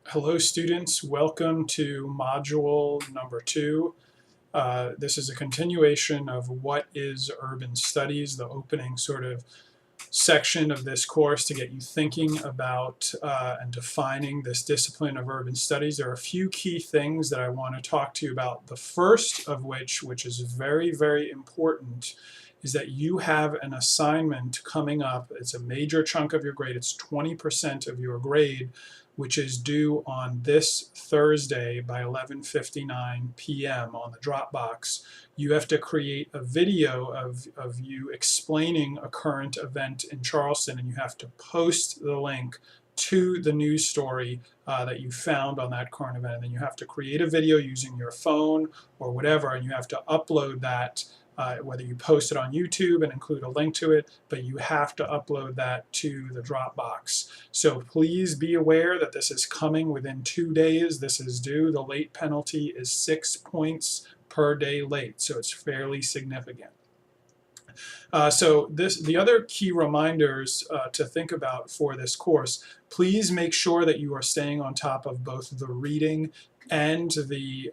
Hello students, welcome to module number 2. This is a continuation of what is urban studies, the opening sort of section of this course to get you thinking about and defining this discipline of urban studies. There are a few key things that I want to talk to you about. The first of which is very, very important, is that you have an assignment coming up. It's a major chunk of your grade. It's 20% of your grade, which is due on this Thursday by 11:59 p.m. on the Dropbox. You have to create a video of you explaining a current event in Charleston, and you have to post the link to the news story that you found on that current event. And then you have to create a video using your phone or whatever, and you have to upload that, whether you post it on YouTube and include a link to it, but you have to upload that to the Dropbox. So please be aware that this is coming within 2 days. This is due. The late penalty is 6 points per day late, so it's fairly significant. The other key reminders to think about for this course: please make sure that you are staying on top of both the reading and the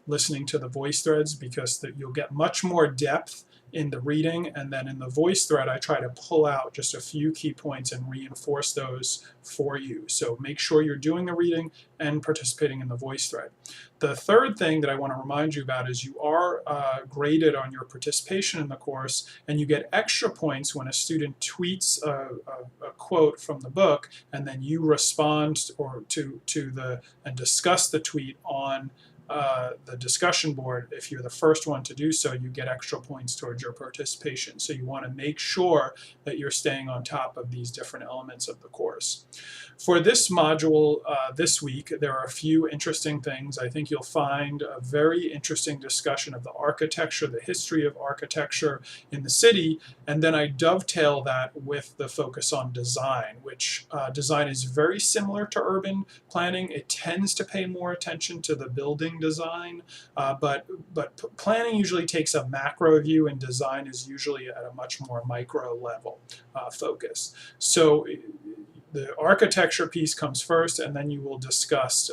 listening to the voice threads, because you'll get much more depth in the reading, and then in the voice thread I try to pull out just a few key points and reinforce those for you. So make sure you're doing the reading and participating in the voice thread. The third thing that I want to remind you about is you are graded on your participation in the course, and you get extra points when a student tweets a quote from the book, and then you respond and discuss the tweet on the discussion board. If you're the first one to do so, you get extra points towards your participation. So you want to make sure that you're staying on top of these different elements of the course. For this module this week, there are a few interesting things. I think you'll find a very interesting discussion of the architecture, the history of architecture in the city, and then I dovetail that with the focus on design, which design is very similar to urban planning. It tends to pay more attention to the building design, but planning usually takes a macro view, and design is usually at a much more micro level focus. So the architecture piece comes first, and then you will discuss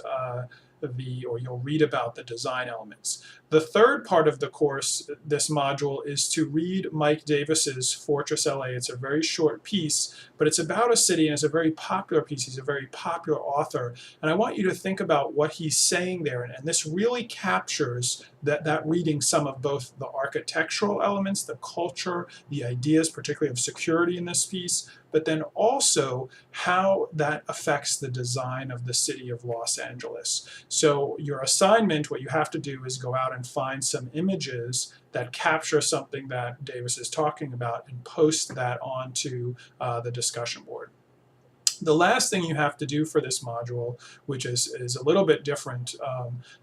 you'll read about the design elements. The third part of the course, this module, is to read Mike Davis's Fortress LA. It's a very short piece, but it's about a city, and it's a very popular piece. He's a very popular author, and I want you to think about what he's saying there, and this really captures that reading some of both the architectural elements, the culture, the ideas, particularly of security in this piece, but then also how that affects the design of the city of Los Angeles. So your assignment, what you have to do is go out and find some images that capture something that Davis is talking about and post that onto the discussion board. The last thing you have to do for this module, which is a little bit different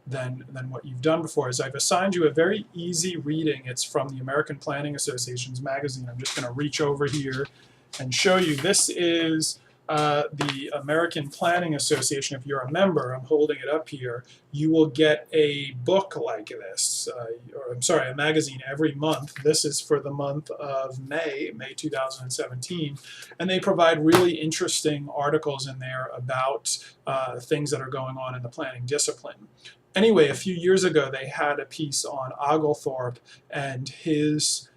than what you've done before, is I've assigned you a very easy reading. It's from the American Planning Association's magazine. I'm just going to reach over here and show you. This is the American Planning Association. If you're a member, I'm holding it up here, you will get a book like this, or I'm sorry, a magazine every month. This is for the month of May 2017, and they provide really interesting articles in there about things that are going on in the planning discipline. Anyway, a few years ago, they had a piece on Oglethorpe and his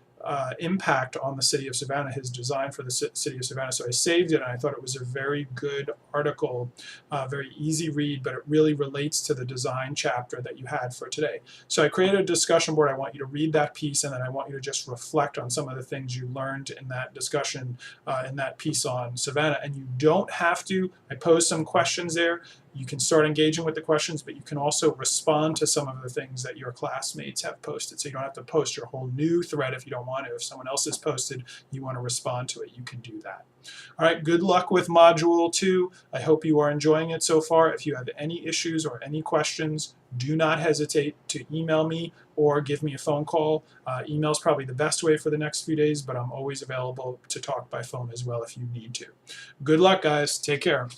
impact on the city of Savannah, his design for the city of Savannah. So I saved it, and I thought it was a very good article, very easy read, but it really relates to the design chapter that you had for today. So I created a discussion board. I want you to read that piece, and then I want you to just reflect on some of the things you learned in that discussion, in that piece on Savannah. And you don't have to. I posed some questions there. You can start engaging with the questions, but you can also respond to some of the things that your classmates have posted. So you don't have to post your whole new thread if you don't want to. If someone else has posted, you want to respond to it, you can do that. All right, good luck with Module 2. I hope you are enjoying it so far. If you have any issues or any questions, do not hesitate to email me or give me a phone call. Email is probably the best way for the next few days, but I'm always available to talk by phone as well if you need to. Good luck, guys. Take care.